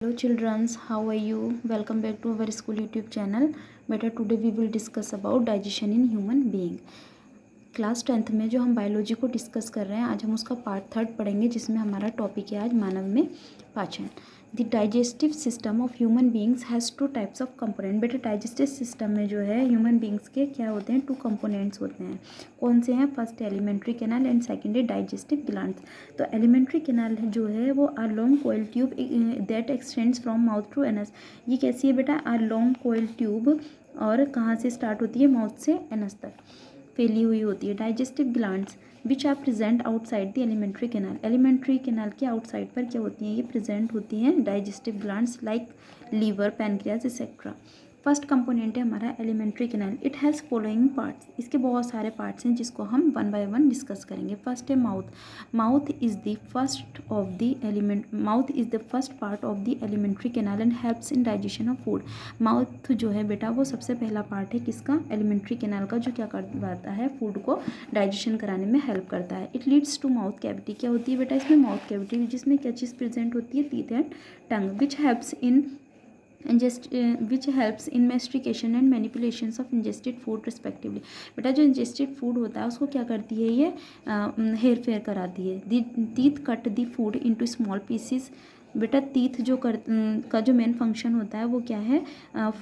Hello childrens, how are you? Welcome back to our school YouTube channel. Beta today we will discuss about digestion in human being. Class 10th में जो हम biology को discuss कर रहे हैं, आज हम उसका पार्ट 3 पढ़ेंगे, जिसमें हमारा टॉपिक है आज मानव में पाचन. The digestive system of human beings has 2 types of component. बेटा डाइजेस्टिव सिस्टम में जो है ह्यूमन बींग्स के क्या होते हैं, 2 कंपोनेंट्स होते हैं. कौन से हैं? First alimentary canal and second है डाइजेस्टिव ग्लैंड्स. तो एलिमेंट्री कैनाल जो है वो are long coil tube that extends from mouth to anus. ये कैसी है बेटा? आर लॉन्ग कोयल ट्यूब, और कहाँ से स्टार्ट होती है? माउथ से एनस तक फैली हुई होती है. Digestive glands which are present outside the alimentary canal. Alimentary canal के आउटसाइड पर क्या होती हैं? ये प्रेजेंट होती हैं digestive glands like liver, pancreas etcetera. First component है हमारा alimentary canal. It has following parts. इसके बहुत सारे पार्ट्स हैं जिसको हम वन बाय वन डिस्कस करेंगे. फर्स्ट है mouth. Mouth is the first part of the alimentary canal and helps in digestion of food. Mouth जो है बेटा वो सबसे पहला पार्ट है किसका? एलिमेंट्री कैनाल का, जो क्या करवाता है? फूड को डाइजेशन कराने में हेल्प करता है. It leads to mouth cavity. क्या होती है बेटा इसमें? माउथ कैविटी, जिसमें क्या चीज़ प्रेजेंट होती है? Teeth and tongue, which helps in mastication and manipulations of ingested food respectively. बेटा जो इंजेस्टेड फूड होता है उसको क्या करती है? ये हेर फेर कराती है. Teeth cut the food into small pieces. बेटा टीथ का जो मेन फंक्शन होता है वो क्या है?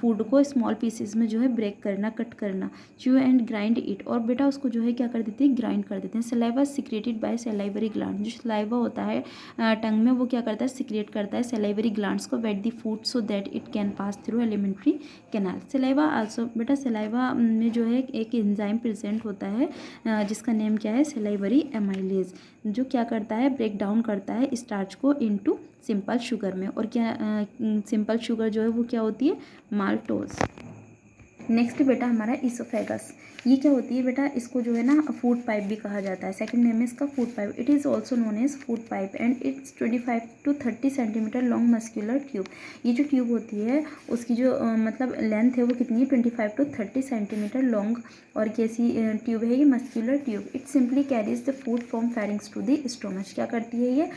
फूड को स्मॉल पीसेस में जो है ब्रेक करना, कट करना. Chew and grind it. और बेटा उसको जो है क्या कर देते हैं? ग्राइंड कर देते हैं. Saliva secreted by salivary gland. जो सलाइवा होता है टंग में, वो क्या करता है? सिक्रेट करता है सलाइवरी ग्लैंड्स को wet the food so that it can pass through alimentary canal. Saliva also. बेटा सलाइवा में जो है एक एंजाइम प्रेजेंट होता है जिसका नेम क्या है? सलाइवरी एमाइलेज, जो क्या करता है? ब्रेक डाउन करता है स्टार्च को इनटू सिंपल शुगर में. और क्या सिंपल शुगर जो है वो क्या होती है? माल्टोज. नेक्स्ट बेटा हमारा इसोफेगस. ये क्या होती है बेटा? इसको जो है ना फूड पाइप भी कहा जाता है. सेकंड नेम है इसका food pipe. It is also known as food pipe and it's 25 to 30 centimetre long muscular tube. ये जो ट्यूब होती है उसकी जो मतलब लेंथ है वो कितनी है? 25 to 30 सेंटीमीटर लॉन्ग. और कैसी ट्यूब है ये? Muscular tube. It simply carries the food from pharynx to the stomach. क्या करती है ये?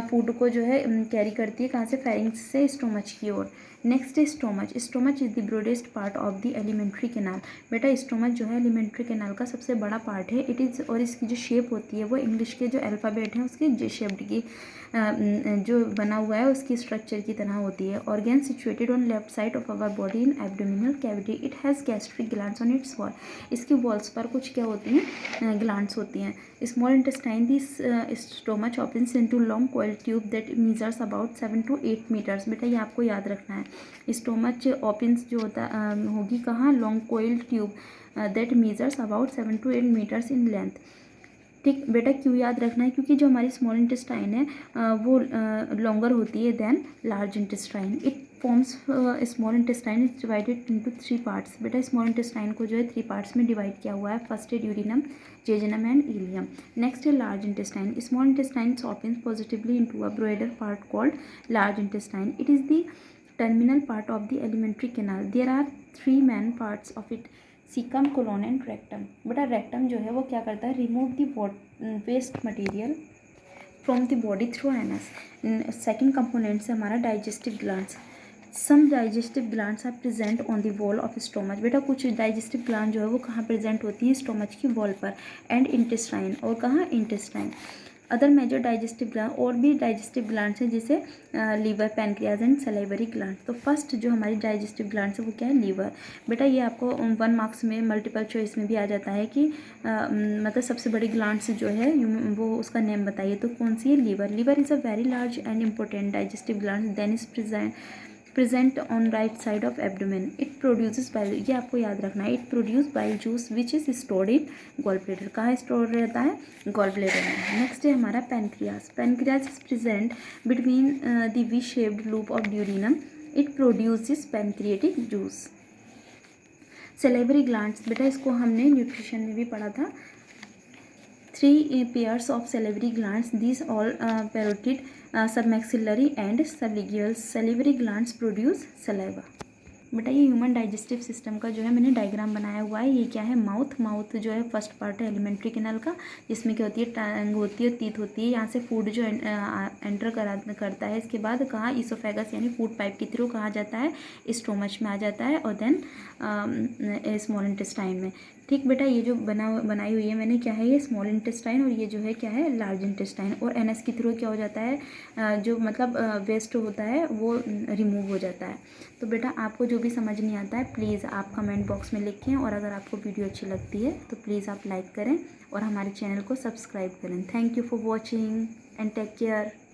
फूड को जो है कैरी करती है कहाँ से? फेरिंग्स से स्टोमच की ओर. नेक्स्ट है stomach. Stomach is the broadest part of the alimentary canal. बेटा स्टोमच जो है एलिमेंट्री कैनाल का सबसे बड़ा पार्ट है. इट इज़, और इसकी जो शेप होती है वो इंग्लिश के जो अल्फ़ाबेट हैं उसके जे शेप्ड की जो बना हुआ है उसकी स्ट्रक्चर की तरह होती है. Organ situated on left side of our body in abdominal cavity. It has gastric glands on its wall. इसकी वॉल्स पर कुछ क्या होती हैं? ग्लैंड्स होती हैं. Small intestine. This stomach opens into long coil tube that measures about 7 to 8 metres. बेटा ये आपको याद रखना है. स्टोमच ओपन्स जो होता होगी कहाँ? Long coil tube that measures about 7 to 8 metres in length. ठीक बेटा क्यों याद रखना है? क्योंकि जो हमारी स्मॉल इंटेस्टाइन है वो लॉन्गर होती है than large intestine. It forms small intestine is divided into 3 parts. बेटा स्मॉल इंटेस्टाइन को जो है 3 पार्ट्स में डिवाइड किया हुआ है. फर्स्ट है ड्यूरिनम, जेजुनम एंड इलियम. नेक्स्ट है large intestine. Small intestine opens positively into a broader part called large intestine. It is the terminal part of the alimentary canal. There are 3 main parts of it: caecum, colon and rectum. बेटा rectum जो है वो क्या करता है? Remove the waste material from the body through anus. Second component से हमारा digestive glands. Some digestive glands are present on the wall of stomach. बेटा कुछ डाइजेस्टिव ग्लैंड जो है वो कहाँ प्रेजेंट होती है? स्टोमच की वॉल पर. And intestine. और कहाँ? Intestine. Other major digestive gland, और भी डाइजेस्टिव ग्लैंड्स हैं जैसे liver, pancreas and salivary gland. तो फर्स्ट जो हमारी डाइजेस्टिव ग्लैंड्स है वो क्या है? लीवर. बेटा ये आपको 1 मार्क्स में मल्टीपल चॉइस में भी आ जाता है कि मतलब सबसे बड़ी ग्लैंड्स जो है वो उसका नेम बताइए. तो कौन सी है? Liver. Liver is a very large and important digestive gland then is present on right side of abdomen. It produces bile. ये आपको याद रखना है. It produce bile juice which is stored in gallbladder. कहाँ स्टोर रहता है? gallbladder में. Next है हमारा pancreas. Pancreas is present between the V-shaped loop of duodenum. It produces pancreatic juice. salivary glands. बेटा इसको हमने न्यूट्रिशन में भी पढ़ा था. 3 pairs of salivary glands. These all parotid, submaxillary and sublingual. Salivary glands produce saliva. बेटा ये human digestive system का जो है मैंने डायग्राम बनाया हुआ है। ये क्या है, माउथ जो है फर्स्ट पार्ट है एलिमेंट्री कैनाल का, जिसमें क्या होती है, टंग होती है, टीथ होती है। यहाँ से फूड जो एंटर करता है, इसके बाद कहाँ, ईसोफेगस यानी फूड पाइप के थ्रू कहाँ जाता है, स्टोमच में आ जाता है, और देन स्मॉल इंटेस्टाइन में। ठीक बेटा, ये जो बनाई हुई है मैंने, क्या है ये स्मॉल इंटेस्टाइन, और ये जो है क्या है लार्ज इंटेस्टाइन, और एनएस के थ्रू क्या हो जाता है, जो मतलब वेस्ट होता है वो रिमूव हो जाता है। तो बेटा आपको जो भी समझ नहीं आता है प्लीज़ आप कमेंट बॉक्स में लिखें, और अगर आपको वीडियो अच्छी लगती है तो प्लीज़ आप लाइक करें और हमारे चैनल को सब्सक्राइब करें। Thank you for watching and take care.